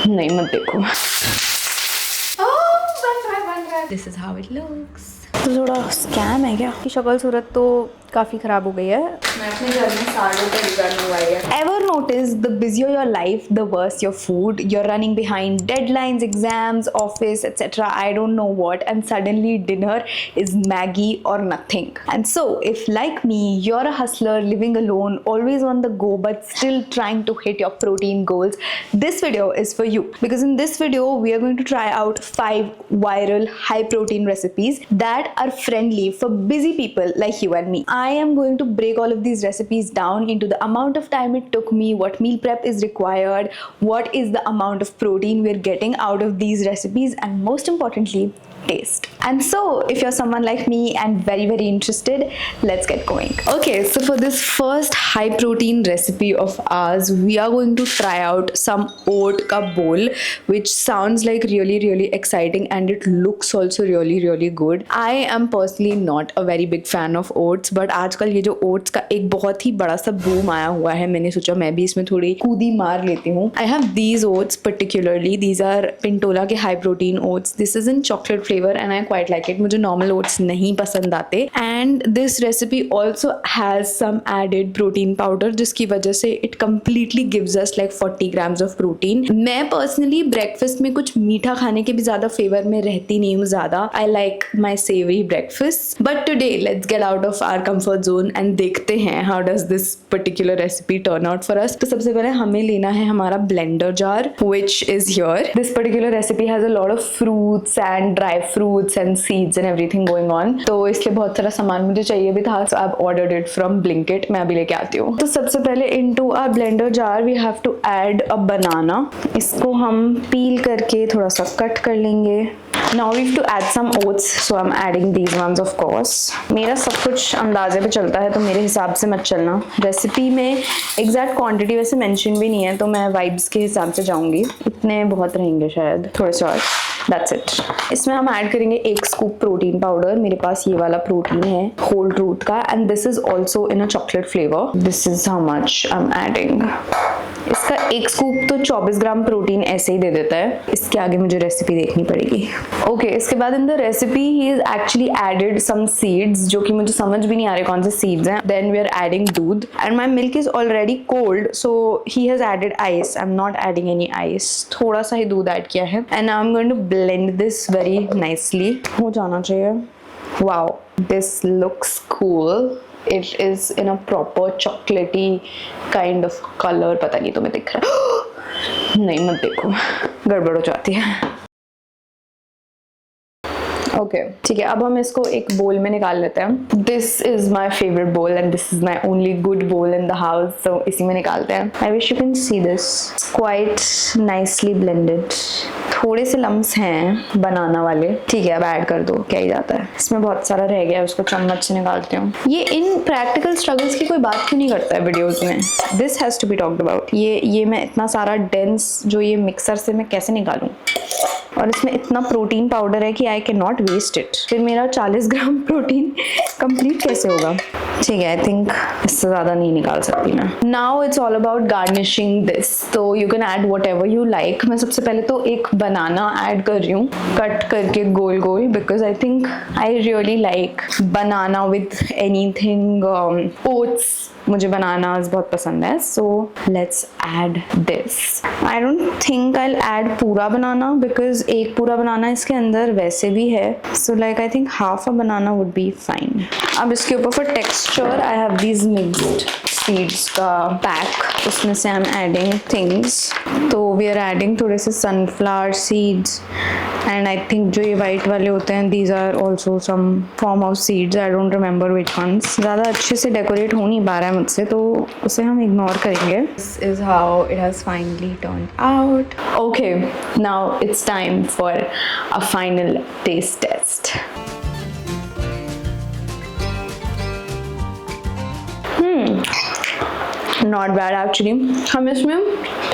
नहीं मत देखो। बन रहा है। This is how it looks. तो थोड़ा स्कैम है क्या? की शक्ल सूरत तो काफ़ी ख़राब हो गई है। मैं अपने घर में सालों का रिजल्ट मंगवाई है। Ever notice the busier your life, the worse your food? You're running behind deadlines, exams, office, etc. I don't know what, and suddenly dinner is Maggie or nothing. And so, if like me, you're a hustler living alone, always on the go, but still trying to hit your protein goals, this video is for you. Because in this video, we are going to try out 5 viral high protein recipes that are friendly for busy people like you and me. I am going to break all of these recipes down into the amount of time it took me, what meal prep is required, what is the amount of protein we're getting out of these recipes, and most importantly, taste. And so if you're someone like me and very interested, let's get going. Okay, so for this first high protein recipe of ours, we are going to try out some oat ka bowl, which sounds like really exciting, and it looks also really good. I am personally not a very big fan of oats, but आजकल ये जो oats का एक बहुत ही बड़ा सा boom आया हुआ है, मैंने सोचा मैं भी इसमें थोड़ी कूदी मार लेती हूँ. I have these oats particularly. These are Pintola के high protein oats. This is in chocolate flavor and I quite like it. मुझे normal oats नहीं पसंद आते. And this recipe also has some added protein powder, जिसकी वजह से it completely gives us like 40 grams of protein. मैं personally breakfast में कुछ मीठा खाने के भी ज़्यादा फेवर में रहती नहीं हूँ ज़्यादा. I like my savory breakfast. But today let's get out of our comfort zone and देखते हैं how does this particular recipe turn out for us. तो सबसे पहले हमें लेना है हमारा blender jar, which is here. This particular recipe has a lot of fruits and dry fruits and seeds and everything going on. तो इसलिए बहुत सारा सामान मुझे चाहिए भी था. So I've ordered it from Blinkit. मैं अभी लेके आती हूँ. तो सबसे पहले into our blender jar we have to add a banana. इसको हम peel करके थोड़ा सा cut कर लेंगे. Now we have to add some oats, so I'm adding these ones of course. मेरा सब कुछ अंदाजे पे चलता है तो मेरे हिसाब से मत चलना. रेसिपी में एग्जैक्ट क्वांटिटी वैसे मेंशन भी नहीं है तो मैं वाइब्स के हिसाब से जाऊंगी. इतने बहुत रहेंगे शायद, थोड़े से और. That's it. इसमें हम ऐड करेंगे 1 स्कूप प्रोटीन पाउडर. मेरे पास ये वाला प्रोटीन है होल ट्रूथ का, and this is also in a chocolate flavour. This is how much I am adding. इसका 1 स्कूप तो 24 ग्राम प्रोटीन ऐसे ही दे देता है. इसके आगे मुझे रेसिपी देखनी पड़ेगी. ओके, इसके बाद in the recipe he is actually added some seeds, जो कि मुझे समझ भी नहीं आ रहे कौन से सीड्स हैं. Then we are adding doodh, and my milk is already cold, so he has added ice. I am not adding any ice. थोड़ा सा ही दूध ऐड किया है, and I am going to blend this very nicely. हो जाना चाहिए. Wow, this looks cool. It is in a proper chocolatey kind of color. पता नहीं तुम्हें दिख रहा है? नहीं मत देखो, गड़बड़ हो जाती है. ओके, ठीक है. अब हम इसको एक बोल में निकाल लेते हैं. दिस इज माई फेवरेट बोल and this is my only good बोल इन द हाउस, सो इसी में निकालते हैं. I wish you can see this. Quite nicely blended. थोड़े से लम्स हैं बनाना वाले. ठीक है, अब ऐड कर दो, क्या ही जाता है. इसमें बहुत सारा रह गया है, उसको चम्मच से निकालती हूँ. ये इन प्रैक्टिकल स्ट्रगल्स की कोई बात क्यों नहीं करता है वीडियोस में? This has to be talked about. ये मैं इतना सारा डेंस जो ये मिक्सर से मैं कैसे निकालूं? और इसमें इतना प्रोटीन पाउडर है कि I can not waste it. फिर मेरा 40 ग्राम प्रोटीन कंप्लीट कैसे होगा? ठीक है, आई थिंक इससे ज़्यादा नहीं निकाल सकती मैं. Now it's all about garnishing this. तो you can add whatever you like. मैं सबसे पहले तो एक बनाना ऐड कर रही हूँ कट करके गोल गोल, because I think I really like banana with anything. Oats मुझे बनानास बहुत पसंद है. So let's add this. I don't think I will add पूरा बनाना बिकॉज एक पूरा बनाना इसके अंदर वैसे भी है. So like I think half a banana would be fine. अब इसके ऊपर for texture I have these mixed seeds का पैक. उसमें से आई एम एडिंग थिंग्स. तो वी आर एडिंग थोड़े से sunflower seeds, and I think जो ये वाइट वाले होते हैं these are also some form of seeds. I don't remember which ones. ज़्यादा अच्छे से डेकोरेट हो नहीं पा रहा है मुझसे, तो उसे हम इग्नोर करेंगे. This is how it has finally turned out. Okay, now it's time for a final taste test. Not bad actually. हम इसमें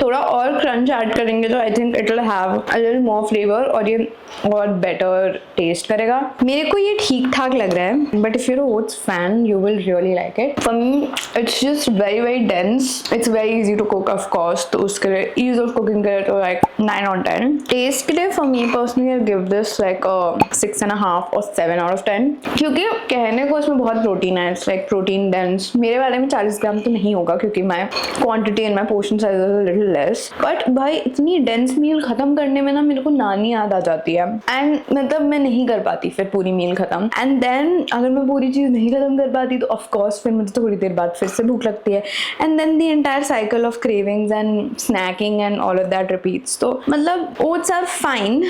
थोड़ा और क्रंच ऐड करेंगे तो I think it will have a little more flavour और ये और better test करेगा। मेरे को ये ठीक ठाक लग रहा है, but if you're a oats fan you will really like it. For me it's just very dense. It's very easy to cook of course, तो उसके लिए ease of cooking के लिए तो like 9 on 10. Taste के लिए for me personally I give this like a 6.5 or 7 out of 10 क्योंकि कहने को इसमें बहुत प्रोटीन है। It's like protein dense. मेरे वाले में 40 ग्राम तो नहीं होगा क्योंकि my quantity and my portion size is a little less. But भाई इतनी dense meal खत्म करने में ना मेरे को नानी याद आ जाती है and मतलब मैं नहीं कर पाती फिर पूरी मील खत्म। एंड देन अगर मैं पूरी चीज़ नहीं खत्म कर पाती तो ऑफ कोर्स फिर मुझे थोड़ी देर बाद फिर से भूख लगती है and then the entire cycle of cravings and snacking and all of that repeats. तो मतलब oats are fine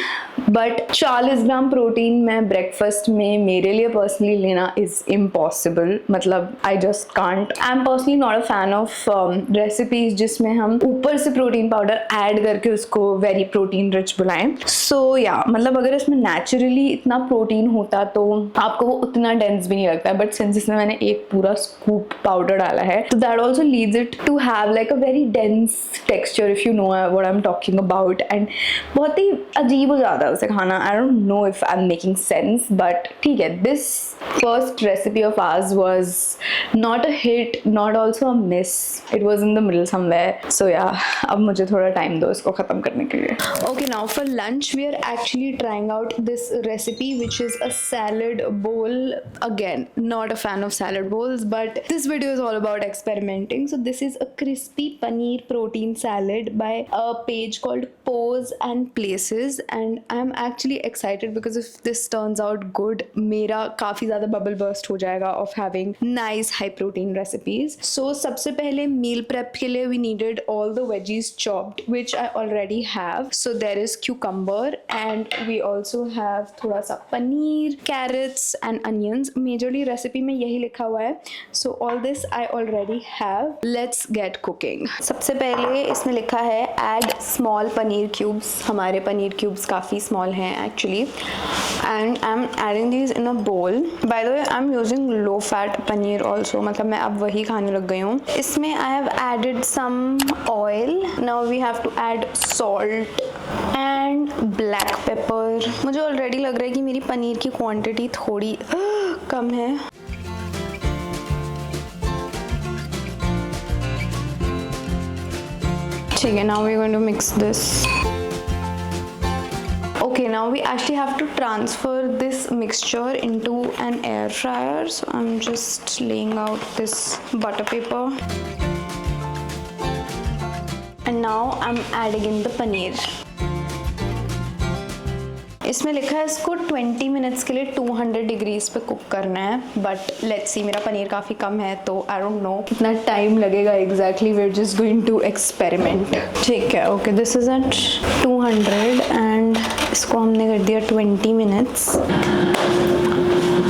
but 40 gram protein में ब्रेकफास्ट में मेरे लिए पर्सनली लेना इज इम्पॉसिबल। मतलब I just can't. I am personally not a fan of recipes जिसमें हम ऊपर से प्रोटीन पाउडर ऐड करके उसको वेरी प्रोटीन रिच बुलाएं। सो या मतलब अगर इसमें नेचुरली इतना प्रोटीन होता तो आपको वो उतना डेंस भी नहीं लगता है, बट सिंस इसमें मैंने एक पूरा स्कूप पाउडर डाला है तो that also leads it to have like a very dense texture if you know what I am talking about. And बहुत ही अजीब हो जाता है उसे खाना। I don't know if I am making sense but ठीक है। This first recipe of ours was not a hit not also a miss, it was in the middle somewhere. So yeah अब मुझे थोड़ा टाइम दो इसको खत्म करने के लिए। Okay now for lunch we are actually trying out this recipe which is a salad bowl. Again, not a fan of salad bowls but this video is all about experimenting. So this is a crispy paneer protein salad by a page called Pose and Places and I'm actually excited because if this turns out good मेरा काफ़ी ज़्यादा bubble burst हो जाएगा of having nice high protein recipes. So सबसे पहले meal prep के लिए we needed all the veggies chopped which I already have. So there is cucumber and we also have थोड़ा सा paneer, carrots and onions. Majorly recipe में यही लिखा हुआ है. So all this I already have. Let's get cooking. सबसे पहले इसमें लिखा है add small पनीर cubes. हमारे पनीर cubes काफ़ी small हैं actually. And I'm adding these in a bowl. By the way, I'm using low fat paneer also. मतलब मैं अब वही खाने लग गई हूँ. इसमें I have added some oil. Now we have to add salt and black pepper. मुझे ऑलरेडी लग रहा है कि मेरी पनीर की क्वांटिटी थोड़ी कम है। ठीक है, now we're going to mix this. Okay, now we actually have to transfer this mixture into an air fryer. So I'm just laying out this butter paper. And now I'm adding in the paneer. इसमें लिखा है इसको 20 minutes के लिए 200 degrees पे cook करना है but let's see मेरा पनीर काफ़ी कम है तो आई डोंट नो कितना टाइम लगेगा exactly. We are just going to experiment. ठीक है, okay this is at 200 and इसको हमने कर दिया 20 minutes.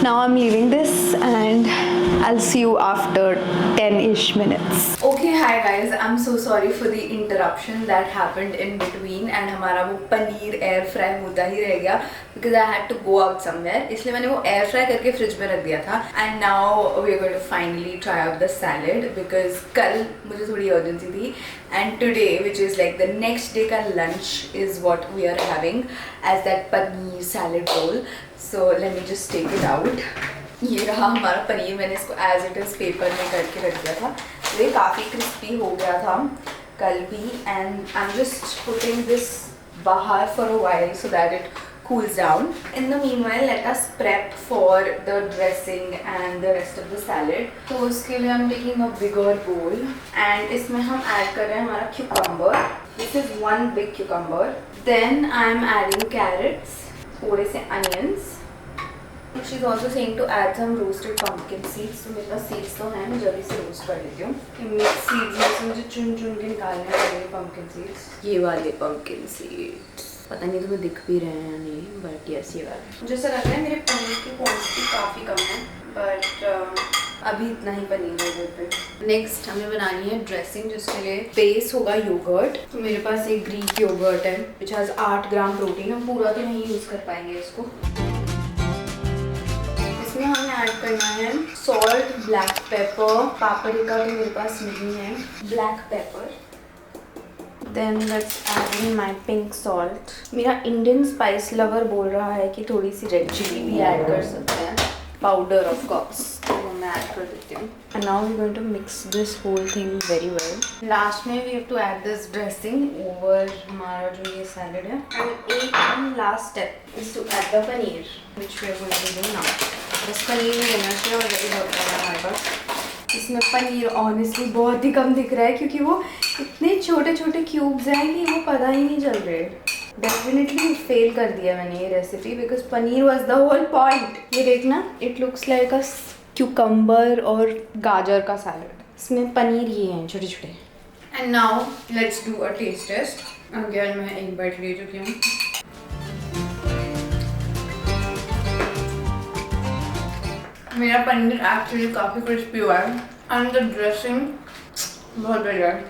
Now I am leaving this and I'll see you after 10-ish minutes. Okay, hi guys. I'm so sorry for the interruption that happened in between and हमारा वो paneer air fry होता ही रह गया because I had to go out somewhere. इसलिए मैंने वो air fry करके fridge में रख दिया था and now we are going to finally try out the salad because कल मुझे थोड़ी urgency थी and today which is like the next day का lunch is what we are having as that paneer salad bowl. So let me just take it out. ये रहा हमारा पनीर। मैंने इसको एज इट इज़ पेपर में करके रख दिया था। ये काफ़ी क्रिस्पी हो गया था कल भी and I am just putting this बाहर for a while so that it cools down. In the meanwhile, let us prep for the dressing and the rest of the salad. तो उसके लिए I'm taking a bigger bowl and इसमें हम add कर रहे हैं हमारा cucumber. This is one big cucumber. Then I'm adding carrots, थोड़े से onions. She's also saying to add some roasted pumpkin seeds. तो मेरे पास seeds तो हैं, मैं जल्दी से roast कर लेती हूँ। Mixed seeds में से मुझे चुन के निकालने पड़ेंगे pumpkin seeds. ये वाले pumpkin seeds. पता नहीं तुम्हें दिख भी रहे हैं या नहीं, बट यस ये वाले। मुझे ऐसा लग रहा है मेरे पनीर की क्वांटिटी काफ़ी कम है, बट अभी इतना ही पनीर है घर पे। नेक्स्ट हमें बनानी है ड्रेसिंग जिसके लिए बेस होगा योगर्ट। तो मेरे पास एक ग्रीक योगर्ट है विच हैज़ 8 ग्राम प्रोटीन। हम पूरा तो नहीं यूज़ कर पाएंगे इसको। इसमें हमें ऐड करना है सॉल्ट, ब्लैक पेपर, पापरिका तो मेरे पास नहीं है, black pepper, then let's add in my pink salt. मेरा इंडियन स्पाइस लवर बोल रहा है कि थोड़ी सी रेड चिली भी ऐड कर सकते हैं, पाउडर ऑफ कोर्स, तो वो मैं ऐड कर देती हूँ। And now we are going to mix this whole thing very well. Last में we have to add this dressing over हमारा जो ये सैलड है। एंड एक last step is to add the paneer which we are going to do now. बस पनीर ही लेना चाहिए, already बहुत कम है हमारे पास। इसमें पनीर ऑनेस्टली बहुत ही कम दिख रहा है क्योंकि वो इतने छोटे छोटे क्यूब्स हैं कि वो पता ही नहीं चल रहे। डेफिनेटली फेल कर दिया मैंने ये recipe because paneer was the whole point. ये देखना, it looks like a cucumber और गाजर का सैलड, इसमें पनीर ये हैं छोटे छोटे। And now let's do a taste test. Again मैं एक बाइट ले चुकी हूँ। मेरा पनीर एक्चुअली काफ़ी क्रिस्पी हुआ है एंड द ड्रेसिंग बहुत बढ़िया है।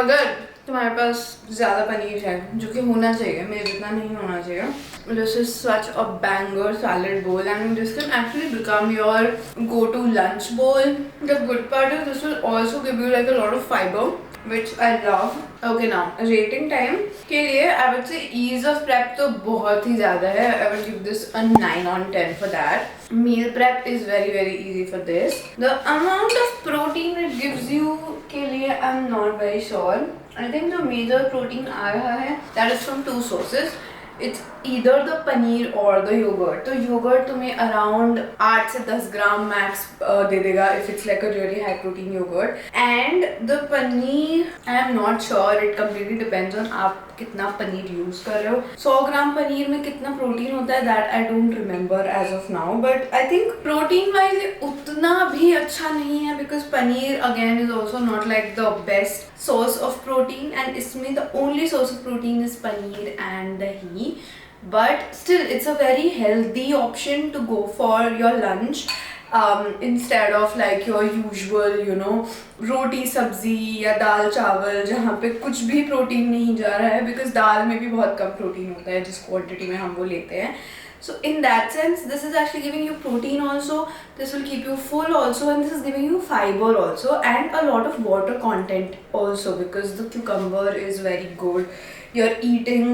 अगर तुम्हारे पास ज़्यादा पनीर है, जो कि होना चाहिए, मेरे जितना नहीं होना चाहिए, this is such a banger salad bowl and this can actually become your go to lunch bowl. The good part is this will also give you like a lot of fibre which I love. Okay, now rating time के लिए I would say ease of prep तो बहुत ही ज़्यादा है. I would give this a 9 on 10 for that. Meal prep is very very easy for this. The amount of protein it gives you के लिए I'm not very sure. I think the major protein आ रहा है that is from two sources. It's either the paneer or the yogurt. तो yogurt तुम्हें around 8 से 10 ग्राम max दे देगा if it's like a really high protein yogurt. And the paneer, I am not sure. It completely depends on आप कितना paneer use कर रहे हो। 100 ग्राम पनीर में कितना प्रोटीन होता है that I don't remember as of now. But I think protein wise उतना भी अच्छा नहीं है because paneer again is also not like the best source of protein and इसमें the only source of protein is paneer and dahi. But still it's a very healthy option to go for your lunch. Instead of like your usual you know रोटी सब्जी या दाल चावल जहाँ पे कुछ भी protein नहीं जा रहा है बिकॉज दाल में भी बहुत कम प्रोटीन होता है जिस क्वांटिटी में हम वो लेते हैं. So in that sense, this is actually giving you protein also, this will keep you full also, and this is giving you fiber also and a lot of water content also because the cucumber is very good. You're eating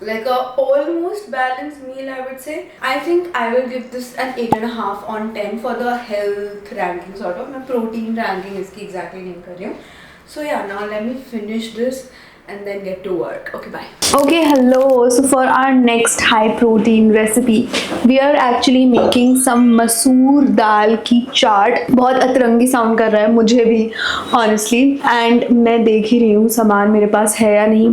like a almost balanced meal, I would say. I think I will give this an 8.5 on 10 for the health ranking sort of. मैं protein ranking इसकी exactly नहीं कर रही हूँ. So yeah, now let me finish this and then get to work. Okay, bye. Okay, hello. So for our next high protein recipe, we are actually making some मसूर दाल की चाट. बहुत अतरंगी sound कर रहा है मुझे भी honestly, and मैं देख ही रही हूँ सामान मेरे पास है या नहीं.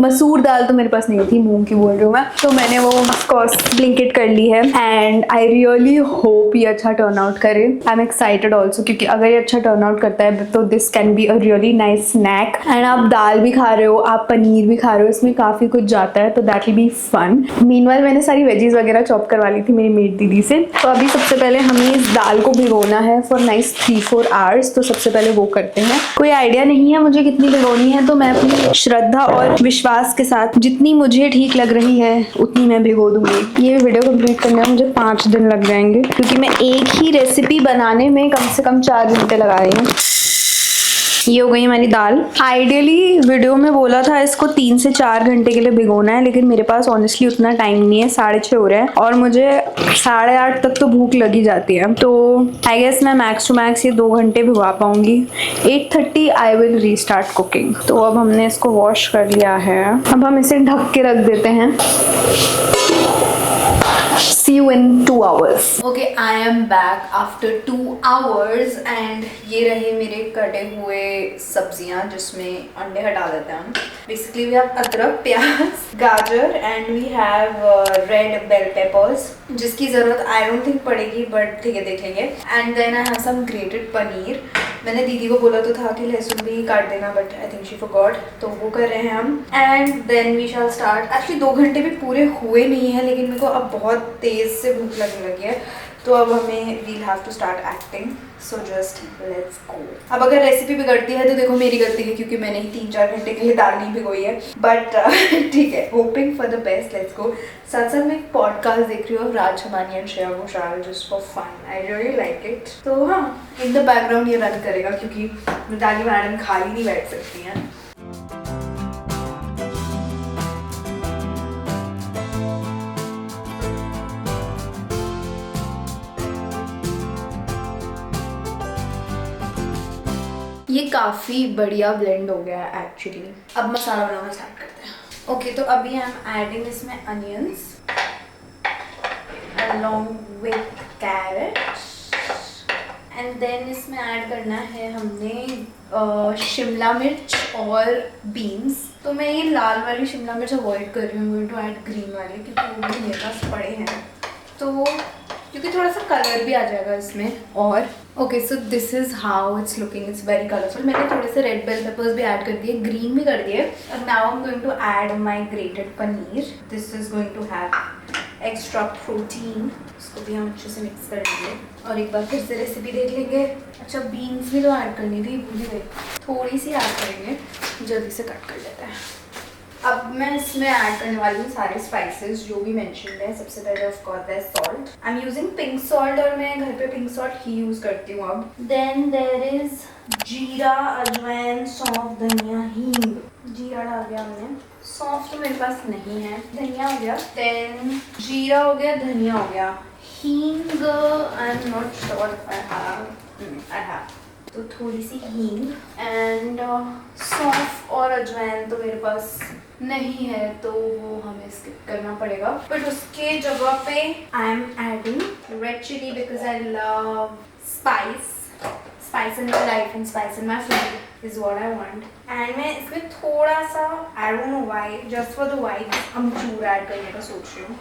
मसूर दाल तो मेरे पास नहीं थी, मूंग की बोल रही हूँ मैं, तो मैंने वो of course ब्लिंकिट कर ली है and I really hope ये अच्छा टर्न आउट करे. I'm excited also क्योंकि अगर ये अच्छा टर्न आउट करता है तो this can be a really nice snack. And आप दाल भी खा रहे हो, आप पनीर भी खा रहे हो, इसमें काफ़ी कुछ जाता है, तो that will be fun. Meanwhile मैंने सारी वेजीज वगैरह चॉप करवा ली थी मेरी मेड दीदी से. तो अभी सबसे पहले हमें इस दाल को भिगोना है फॉर नाइस 3-4 आवर्स. तो सबसे पहले वो करते हैं. कोई आइडिया नहीं है मुझे कितनी भिगोनी है, तो मैं अपनी श्रद्धा और विश्वास के साथ जितनी मुझे ठीक लग रही है उतनी मैं भिगो दूंगी. ये वीडियो कंप्लीट करने में मुझे 5 दिन लग जाएंगे क्योंकि मैं एक ही रेसिपी बनाने में कम से कम 4 घंटे लगा रही हूँ. ये हो गई हमारी दाल. आइडियली वीडियो में बोला था इसको 3 से 4 घंटे के लिए भिगोना है, लेकिन मेरे पास ऑनेस्टली उतना टाइम नहीं है. 6:30 हो रहे हैं और मुझे 8:30 तक तो भूख लगी जाती है. तो आई गेस मैं मैक्स टू मैक्स ये 2 घंटे भिगवा पाऊंगी. 8:30 आई विल रीस्टार्ट कुकिंग. तो अब हमने इसको वॉश कर लिया है. अब हम इसे ढक के रख देते हैं. See you in 2 hours. Okay, I am back after 2 hours and ये रहे मेरे कटे हुए सब्जियां जिसमें अंडे हटा देते हैं हम. Basically we have अदरक, प्याज, गाजर and we have red bell peppers जिसकी ज़रूरत I don't think पड़ेगी but ठीक है देख लेंगे. And then I have some grated paneer. मैंने दीदी को बोला तो था कि लहसुन भी काट देना but I think she forgot, तो वो कर रहे हैं हम. And then we shall start. Actually 2 घंटे भी पूरे हुए नहीं हैं लेकिन मेरे को अब बहुत तेज़ से भूख लगने लगी है, तो अब हमें we'll have to start acting, so just let's go. अब अगर रेसिपी बिगड़ती है तो देखो मेरी गलती है, क्योंकि मैंने ही 3-4 घंटे के लिए दाल नहीं भिगोई है, बट ठीक है, hoping for the best, let's go. साथ साथ मैं एक पॉडकास्ट देख रही हूँ, Raj Shamani and Shreya Ghoshal, just for fun, I really like it. तो हाँ, इन द बैकग्राउंड ये रन करेगा, क्योंकि मिताली मैडम खाली नहीं बैठ सकती हैं। ये काफ़ी बढ़िया ब्लेंड हो गया है एक्चुअली। अब मसाला बनाना स्टार्ट करते हैं। ओके, तो अभी आई एम एडिंग इसमें onions along with carrot, and then इसमें ऐड करना है हमने शिमला मिर्च और बीन्स। तो मैं ये लाल वाली शिमला मिर्च अवॉइड कर रही हूँ, टू ऐड ग्रीन वाली, क्योंकि वो भी मेरे पास पड़े हैं, तो क्योंकि थोड़ा सा कलर भी आ जाएगा इसमें। और okay, so this is how it's looking, it's very colourful. मैंने थोड़े से रेड बेल पेपर्स भी ऐड कर दिए, ग्रीन भी कर दिए। अब now I am going to add my grated paneer. This is going to have extra protein. इसको भी हम अच्छे से मिक्स कर लेंगे और एक बार फिर से रेसिपी देख लेंगे। अच्छा, बीन्स भी तो ऐड करनी थी, भूल गई, थोड़ी सी ऐड करेंगे, जल्दी से कट कर लेते हैं। अब मैं इसमें ऐड करने वाली हूँ सारे स्पाइसेस जो भी मेंशन्ड है। सबसे पहले ऑफ कोर्स है salt. I am using pink salt, और मैं घर पे पिंक सॉल्ट ही यूज करती हूँ अब। देन देयर इज जीरा, अजवाइन, सौंफ, धनिया, हींग। जीरा डाल दिया हमने, सौंफ तो मेरे पास नहीं है, धनिया हो गया, देन जीरा हो गया, धनिया हो गया, हींग आई am not sure I have, तो थोड़ी सी हींग, एंड सौंफ और अजवाइन तो मेरे पास नहीं है, तो वो हमें स्किप करना पड़ेगा। बट उसके जगह पे I am adding red chilli, because I love spice in my life and spice in my food is what I want. And मैं इसमें थोड़ा सा, I don't know why, just for the white amchur add करने का सोच रही हूँ,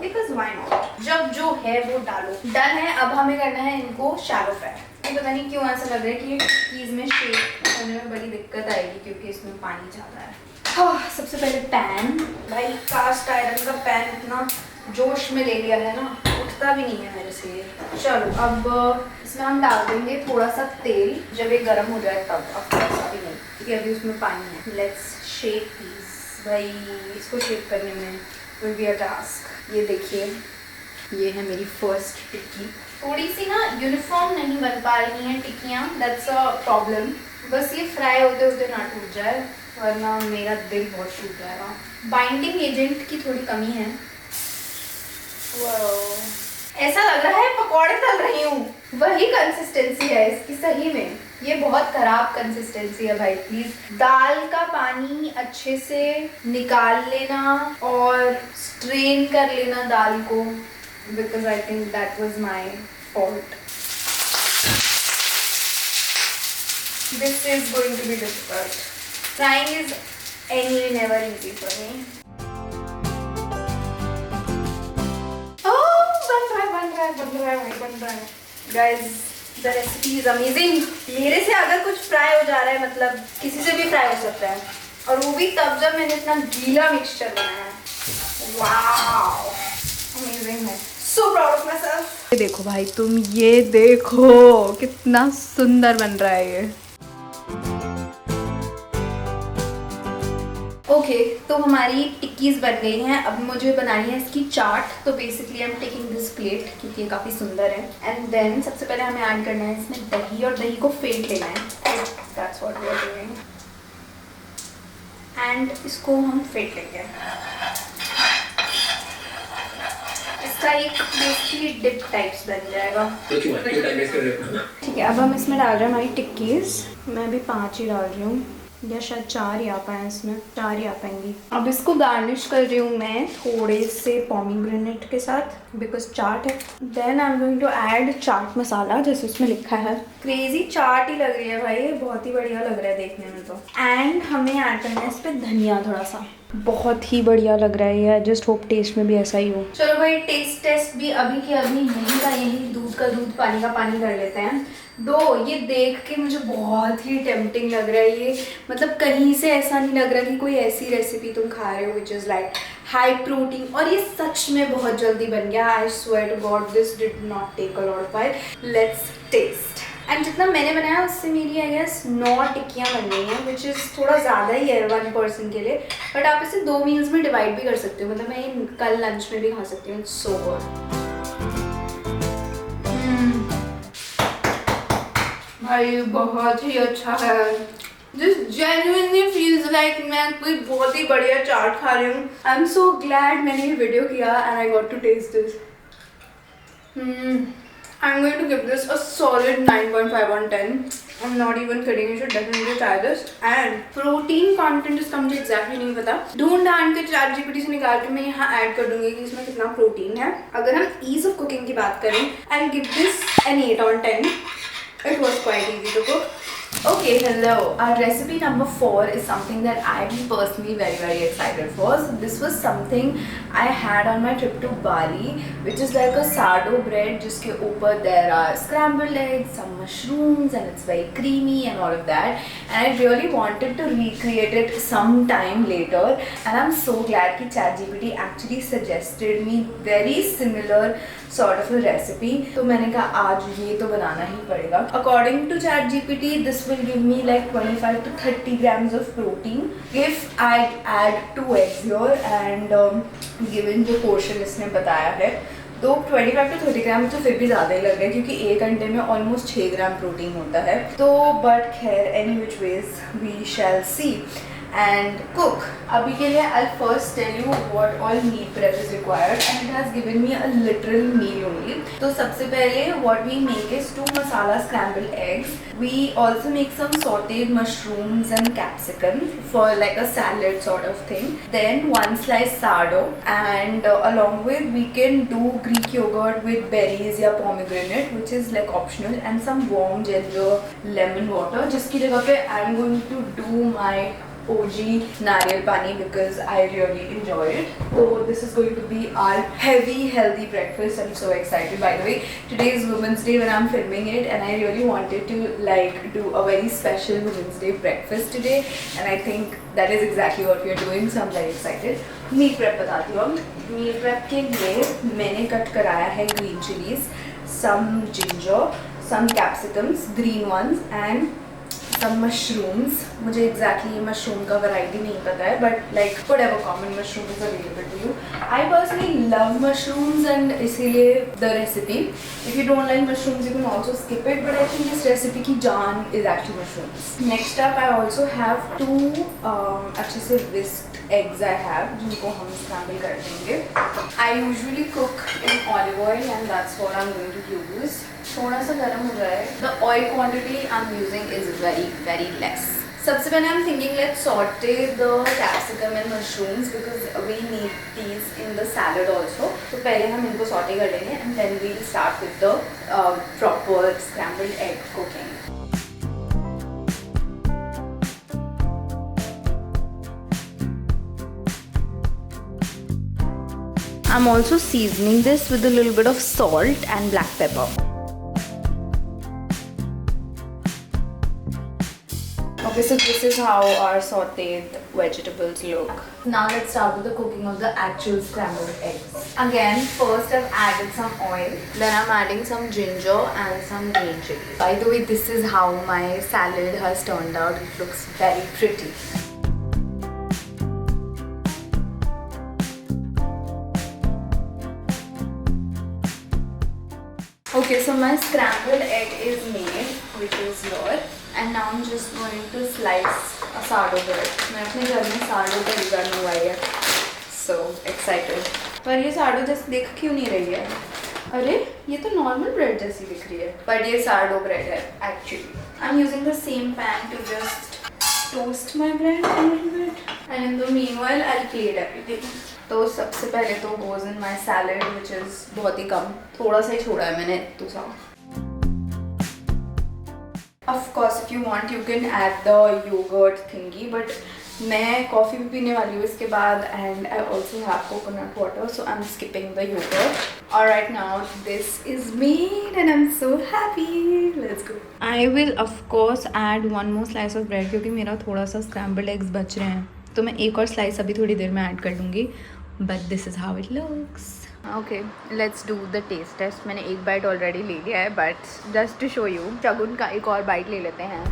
because why not, जब जो है वो डालो। डन है, अब हमें करना है इनको शैलो फ्राई। पता नहीं क्यों ऐसा लग रहा है कि चीज़ में शेक होने में बड़ी दिक्कत आएगी, क्योंकि इसमें पानी ज़्यादा है। सबसे पहले पैन, भाई कास्ट आयरन का पैन इतना जोश में ले लिया है ना, उठता भी नहीं है मेरे से। चलो, अब इसमें हम डाल देंगे थोड़ा सा तेल, जब ये गर्म हो जाए तब, अब थोड़ा सा भी नहीं, क्योंकि अभी उसमें पानी है। लेट्स शेक दीज, भाई इसको शेक करने में विल बी अ टास्क। ये देखिए, ये है मेरी फर्स्ट टिक्की। थोड़ी सी ना यूनिफॉर्म नहीं बन पा रही हैं टिक्कियाँ, दैट्स अ प्रॉब्लम। बस ये फ्राई होते होते ना टूट जाए, वरना मेरा दिल बहुत टूट जाएगा। बाइंडिंग एजेंट की थोड़ी कमी है। ऐसा लग रहा है पकौड़े तल रही हूँ, वही कंसिस्टेंसी है इसकी, सही में ये बहुत खराब कंसिस्टेंसी है भाई। प्लीज दाल का पानी अच्छे से निकाल लेना और स्ट्रेन कर लेना दाल को, because I think that was my fault. This is going to be difficult. Frying is anyway never easy for me. Oh, बन रहा है। Guys, the recipe is amazing. मेरे से अगर कुछ फ्राई हो जा रहा है, मतलब किसी से भी फ्राई हो सकता है, और वो भी तब जब मैंने इतना गीला मिक्सचर बनाया है। Wow, amazing है। So proud of myself. ये देखो भाई, तुम ये देखो कितना सुंदर बन रहा है ये। ओके, तो हमारी टिक्कीज बन गई हैं। अब मुझे बनानी है इसकी चाट। तो basically I am taking this plate, क्योंकि ये काफ़ी सुंदर है। एंड देन सबसे पहले हमें ऐड करना है इसमें दही, और दही को फेंट लेना है। That's what we are doing. And इसको हम फेंट लेंगे। इसका एक बेसिकली डिप टाइप्स बन जाएगा। ठीक है, अब हम इसमें डाल रहे हैं हमारी टिक्कीज। मैं भी 5 ही डाल रही हूँ, या शायद 4 ही आ पाए, इसमें 4 ही आ पाएंगी। अब इसको गार्निश कर रही हूँ मैं थोड़े से पोमीग्रेनेट के साथ, बिकॉज चाट है। Then I am going to add chaat masala, जैसे उसमें लिखा है। क्रेजी चाट ही लग रही है भाई, ये बहुत ही बढ़िया लग रहा है देखने में तो। एंड हमें ऐड करना है इस पर धनिया थोड़ा सा, बहुत ही बढ़िया लग रहा है ये। जस्ट होप टेस्ट में भी ऐसा ही हो। चलो भाई, टेस्ट टेस्ट भी अभी की अभी यही का यही, दूध का दूध पानी का पानी कर लेते हैं। ये देख के मुझे बहुत ही टेम्पटिंग लग रहा है ये, मतलब कहीं से ऐसा नहीं लग रहा कि कोई ऐसी रेसिपी तुम खा रहे हो which is like high protein, और ये सच में बहुत जल्दी बन गया. I swear to God this did not take a lot of time. Let's taste. And जितना मैंने बनाया उससे मेरी आई गेस 9 टिक्कियाँ बन गई हैं, विच इज़ थोड़ा ज़्यादा ही है 1 पर्सन के लिए. बट आप इसे 2 मील्स में डिवाइड भी कर सकते हो. मतलब मैं ये कल लंच में भी खा सकती हूँ. So good. भाई बहुत ही अच्छा है. This genuinely feels like मैं कोई बहुत ही बढ़िया चाट खा रही हूँ. I'm so glad मैंने ये वीडियो किया and I got to taste this. I'm going to give this a solid 9.5 on 10. I'm not even kidding. You should definitely try this. And protein content इसका मुझे exactly नहीं पता. ढूंढ ढांड के ChatGPT से निकाल के मैं यहाँ ऐड कर दूंगी कि इसमें कितना प्रोटीन है. अगर हम ease of cooking की बात करें, I'll give this an 8 on 10. It was quite easy to cook. Okay, hello. Our recipe number 4 is something that I'm personally very excited for. So this was something I had on my trip to Bali, which is like a sourdough bread जिसके ऊपर there are scrambled eggs, some mushrooms, and it's very creamy and all of that. And I really wanted to recreate it some time later. And I'm so glad कि ChatGPT actually suggested me very similar sort of a recipe. तो मैंने कहा आज ये तो बनाना ही पड़ेगा. According to ChatGPT, this will give me like 25 to 30 grams of protein if I add 2 eggs here. And given जो portion इसने बताया है, तो 25 to 30 ग्राम तो फिर भी ज़्यादा ही लग रहा है क्योंकि एक घंटे में ऑलमोस्ट 6 ग्राम प्रोटीन होता है. तो बट खैर any which ways we shall see and cook. अभी के लिए I'll first tell you what all meal prep is required, and it has given me a literal meal only. तो सबसे पहले what we make is 2 masala scrambled eggs. We also make some sautéed mushrooms and capsicum for like a salad sort of thing. Then 1 slice sourdough, and along with we can do Greek yogurt with berries या pomegranate, which is like optional, and some warm ginger lemon water. जिसकी जगह पे I'm going to do my OG नारियल पानी because I really enjoy it. So this is going to be our healthy breakfast. I'm so excited. By the way, today is Women's Day when I'm filming it, and I really wanted to like do a very special Women's Day breakfast today, and I think that is exactly what we are doing. So I'm very excited. Meal prep बताती हूँ. Meal prep के लिए मैंने cut कराया है green chilies, some ginger, some capsicums, green ones, and some mushrooms. मुझे exactly mushroom का variety नहीं पता है, but like whatever common mushroom is available to you. I personally love mushrooms, and इसीलिए the recipe. If you don't like mushrooms, you can also skip it. But I think this recipe की जान is actually mushrooms. Next up, I also have 2 अच्छे से whisked eggs I have, जिनको हम scramble कर देंगे. I usually cook in olive oil, and that's what I'm going to use. थोड़ा सा गर्म हो जाए. The oil quantity I'm using is very less. सबसे पहले I'm thinking let's saute the capsicum and mushrooms because we need these in the salad also. तो पहले हम इनको saute कर लेंगे, and then we'll start with the proper scrambled egg cooking. I'm also seasoning this with a little bit of salt and black pepper. Okay, so this is how our sautéed vegetables look. Now let's start with the cooking of the actual scrambled eggs. Again, first I've added some oil, then I'm adding some ginger and some green chili. By the way, this is how my salad has turned out. It looks very pretty. Okay, so my scrambled egg is made, which is here, and now I'm just going to slice a sourdough bread. मैं अपने घर में sourdough bread मंगवाई है, so excited. पर ये sourdough जैसे दिख क्यों नहीं रही है? अरे ये तो normal bread जैसी दिख रही है, but ये sourdough bread है actually. I'm using the same pan to just toast my bread a little bit, and in the meanwhile I'll plate everything. तो सबसे पहले तो goes in my salad, which is बहुत ही कम, थोड़ा सा ही छोड़ा है मैंने दूसरा. Of course, if you want, you can add the yogurt thingy, but मैं कॉफ़ी भी पीने वाली हूँ इसके बाद, and I also have coconut water, so I'm skipping the yogurt. Alright, now this is made and I'm so happy. Let's go. I will of course add one more slice of bread क्योंकि मेरा थोड़ा सा scrambled eggs बच रहे हैं, तो मैं एक और slice अभी थोड़ी देर में ऐड कर लूँगी. but this is how it looks. Okay let's do the taste test. मैंने एक बाइट ऑलरेडी ले लिया है, but just to show you Shagun का एक और बाइट ले लेते हैं.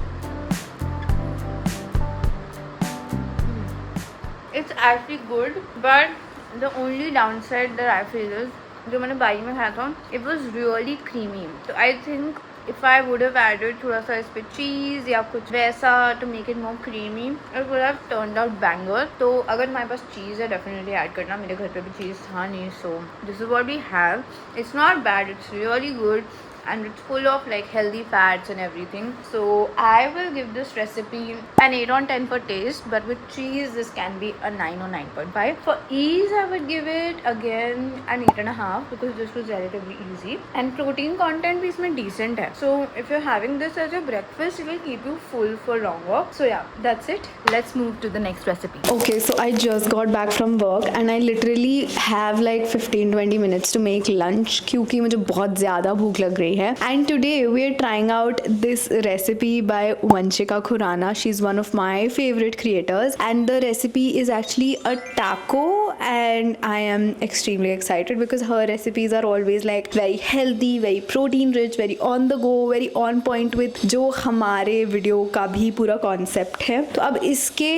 It's actually good, but the only downside that I feel is जो मैंने बाई में खाया था इट वॉज रियली क्रीमी. तो I think if I would have added थोड़ा सा इस पे चीज़ या कुछ वैसा to make it more creamy, it would have turned out banger. तो अगर हमारे पास चीज़ है डेफिनेटली ऐड करना. मेरे घर पे भी चीज़ था नहीं, so this is what we have. It's not bad, it's really good and it's full of like healthy fats and everything. So I will give this recipe an 8 on 10 for taste, but with cheese this can be a 9 or 9.5. For ease I would give it again an 8.5 because this was relatively easy and protein content भी इसमें decent है. So if you're having this as your breakfast it will keep you full for longer. So yeah, that's it. Let's move to the next recipe. Okay, so I just got back from work and I literally have like 15-20 minutes to make lunch क्योंकि मुझे बहुत ज़्यादा भूख लग रही है. And today we are trying out this recipe by Vanshika Khurana. She's one of my favorite creators and the recipe is actually a taco and I am extremely excited because her recipes are always like very healthy, very protein rich, very on the go, very on point with जो हमारे video का भी पूरा concept है. तो अब इसके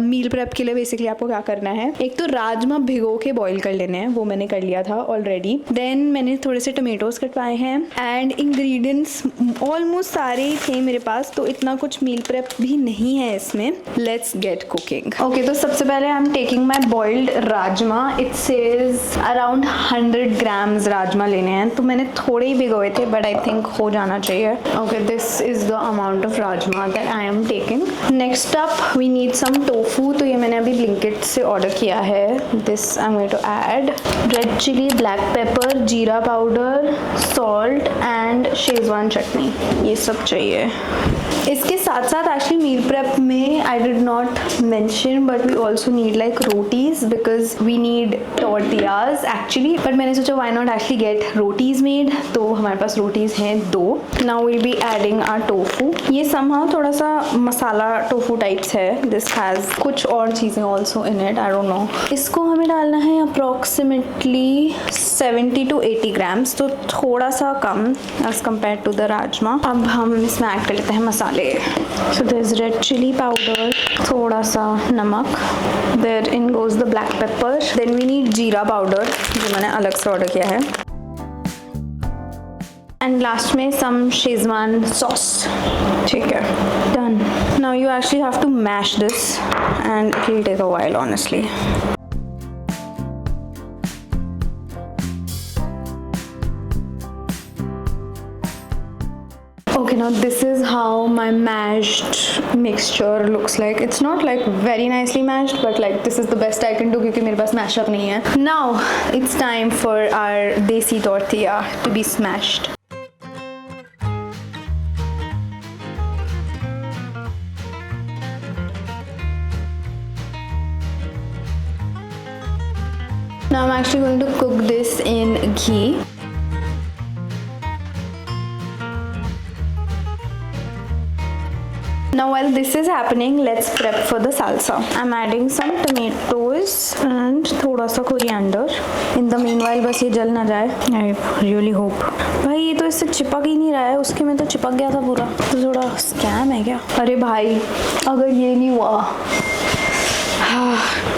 meal prep के लिए बेसिकली आपको क्या करना है, एक तो राजमा भिगो के बॉईल कर लेने हैं, वो मैंने कर लिया था ऑलरेडी. देन मैंने थोड़े से टमेटोज कटवाए हैं एंड इंग्रेडिएंट्स ऑलमोस्ट सारे ही थे मेरे पास, तो इतना कुछ मील प्रेप भी नहीं है इसमें. Let's get cooking. ओके, तो सबसे पहले आई am taking my boiled rajma. It says around 100 grams rajma लेने हैं, तो मैंने थोड़े ही भिगोए थे बट आई थिंक हो जाना चाहिए. Okay, this is the amount of rajma that I am taking. Next up we need some tofu. तो ये मैंने अभी ब्लिंकिट से ऑर्डर किया है. This I am going to add red chilli, black pepper, jeera powder, salt and Schezwan chutney. ये सब चाहिए. इसके साथ साथ एक्चुअली मील प्रेप में I did not mention but we also need like rotis because we need tortillas actually. But मैंने सोचा why not actually get rotis made, तो हमारे पास रोटीज हैं 2. Now will be adding our tofu. ये समहाउ थोड़ा सा मसाला टोफू टाइप्स है. दिस हैज़ कुछ और चीज़ें also in it, I don't know. इसको हमें डालना है अप्रॉक्सीमेटली 70 to 80 ग्राम्स, तो थोड़ा सा कम as compare to the rajma. अब हम इसमें ऐड कर लेते हैं मसाले. So there is red chilli powder, थोड़ा सा नमक, there in goes the black pepper. Then we need jeera powder जो मैंने अलग से ऑर्डर किया है. एंड लास्ट में सम शेजवान सॉस. ठीक है, done. Now you actually have to mash this and it will take a while honestly. Okay, now this is how my mashed mixture looks like. It's not like very nicely mashed, but like this is the best I can do क्योंकि मेरे पास mashup नहीं है. Now it's time for our desi tortilla to be smashed. Now I'm actually going to cook this in ghee. Now while this is happening, let's prep for the salsa. I'm adding some tomatoes and थोड़ा सा coriander. In the meanwhile बस ये जल ना जाए. I really hope. भाई ये तो इससे चिपक ही नहीं रहा है, उसके में तो चिपक गया था पूरा. तो थोड़ा स्कैम है क्या? अरे भाई अगर ये नहीं हुआ.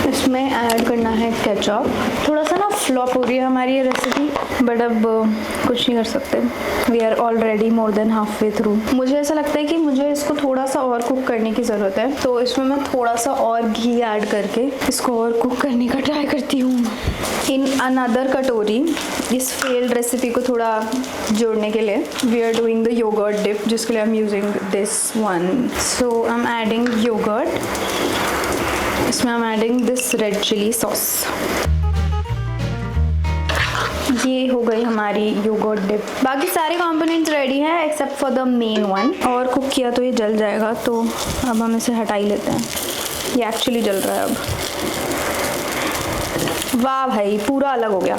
इसमें ऐड करना है केचप. थोड़ा सा ना फ्लॉप हो रही है हमारी ये रेसिपी बट अब कुछ नहीं कर सकते. We are already more than half way through. मुझे ऐसा लगता है कि मुझे इसको थोड़ा सा और कुक करने की ज़रूरत है, तो इसमें मैं थोड़ा सा और घी ऐड करके इसको और कुक करने का ट्राई करती हूँ. इन अनदर कटोरी इस फेल्ड रेसिपी को थोड़ा जोड़ने के लिए we are doing the yoghurt dip, जिसके लिए I am using this one. So I am adding yoghurt. इसमें I'm adding this red chili sauce. ये हो गई हमारी योगर्ट डिप. बाकी सारे कंपोनेंट्स रेडी हैं except for the main one. और कुक किया तो ये जल जाएगा, तो अब हम इसे हटा ही लेते हैं. ये एक्चुअली जल रहा है अब. वाह भाई, पूरा अलग हो गया.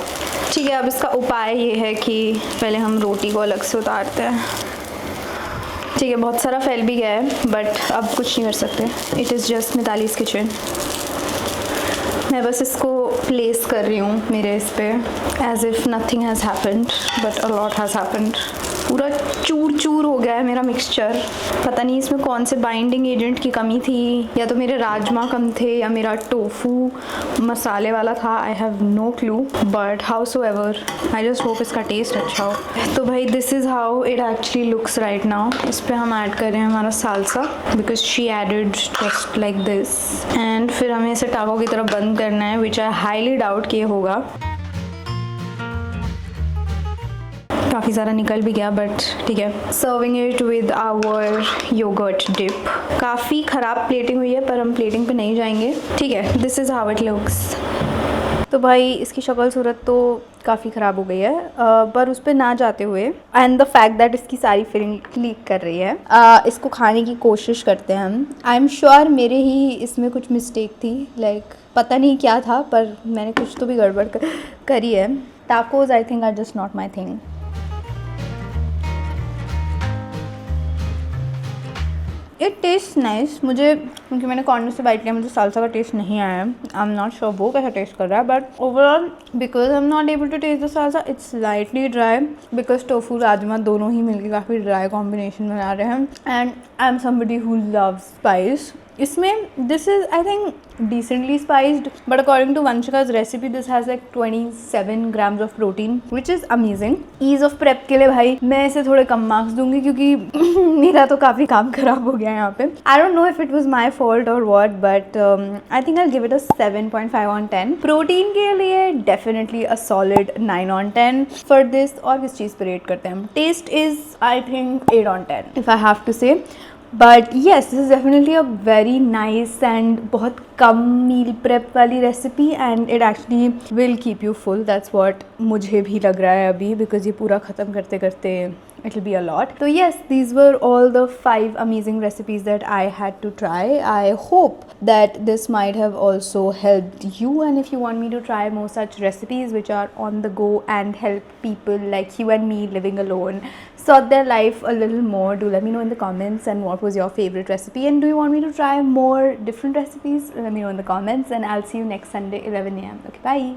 ठीक है, अब इसका उपाय ये है कि पहले हम रोटी को अलग से उतारते हैं. ठीक है, बहुत सारा फैल भी गया है बट अब कुछ नहीं कर सकते. It is just Mitali's kitchen. मैं बस इसको प्लेस कर रही हूँ मेरे इस पे, as if nothing has happened but a lot has happened. पूरा चूर चूर हो गया है मेरा मिक्सचर। पता नहीं इसमें कौन से बाइंडिंग एजेंट की कमी थी, या तो मेरे राजमा कम थे या मेरा टोफू मसाले वाला था। I have no clue, but how so ever I just hope इसका टेस्ट अच्छा हो। तो भाई this is how it actually looks right now. इस पर हम ऐड कर रहे हैं हमारा salsa, because she added just like this. एंड फिर हमें इसे टाको की तरफ बंद करना है, विच आई हाईली डाउट कि ये होगा। काफ़ी ज़्यादा निकल भी गया, बट ठीक है। Serving it with our yoghurt dip. काफ़ी ख़राब प्लेटिंग हुई है, पर हम प्लेटिंग पे नहीं जाएंगे, ठीक है। This is how it looks. तो भाई इसकी शक्ल सूरत तो काफ़ी ख़राब हो गई है, पर उस पर ना जाते हुए, एंड द फैक्ट दैट इसकी सारी फिलिंग लीक कर रही है, इसको खाने की कोशिश करते हैं हम। आई एम श्योर मेरे ही इसमें कुछ मिस्टेक थी, लाइक पता नहीं क्या था, पर मैंने कुछ तो भी गड़बड़ करी है। Tacos I think are just not my thing. It taste nice. मुझे, क्योंकि मैंने कॉर्नर से बाइट लिया, मुझे सालसा का टेस्ट नहीं आया है। आई एम नॉट श्योर वो कैसा टेस्ट कर रहा है, but overall because I am not able to taste the salsa, it's slightly dry, because tofu rajma दोनों ही मिलके काफ़ी ड्राई कॉम्बिनेशन बना रहे हैं। And I am somebody who loves spice. इसमें this is I think decently spiced, but according to Vanshika's recipe this has like 27 grams of protein, which is amazing. Ease of prep के लिए भाई मैं इसे थोड़े कम मार्क्स दूंगी, क्योंकि मेरा तो काफ़ी काम खराब हो गया है यहाँ पे। I don't know if it was my fault or what, but I think I'll give it a 7.5 on 10. Protein के लिए definitely a solid 9 on 10 for this। और किस चीज़ पे रेट करते हैं हम? Taste is I think 8 on 10 if I have to say. But yes this is definitely a very nice and बहुत कम meal prep वाली recipe, and it actually will keep you full. That's what मुझे भी लग रहा है अभी, because ये पूरा ख़त्म करते करते it will be a lot. So yes, these were all the 5 amazing recipes that I had to try. I hope that this might have also helped you, and if you want me to try more such recipes which are on the go and help people like you and me living alone sort their life a little more, do let me know in the comments. And what was your favorite recipe, and do you want me to try more different recipes? Let me know in the comments, and I'll see you next Sunday 11 a.m. Okay, bye.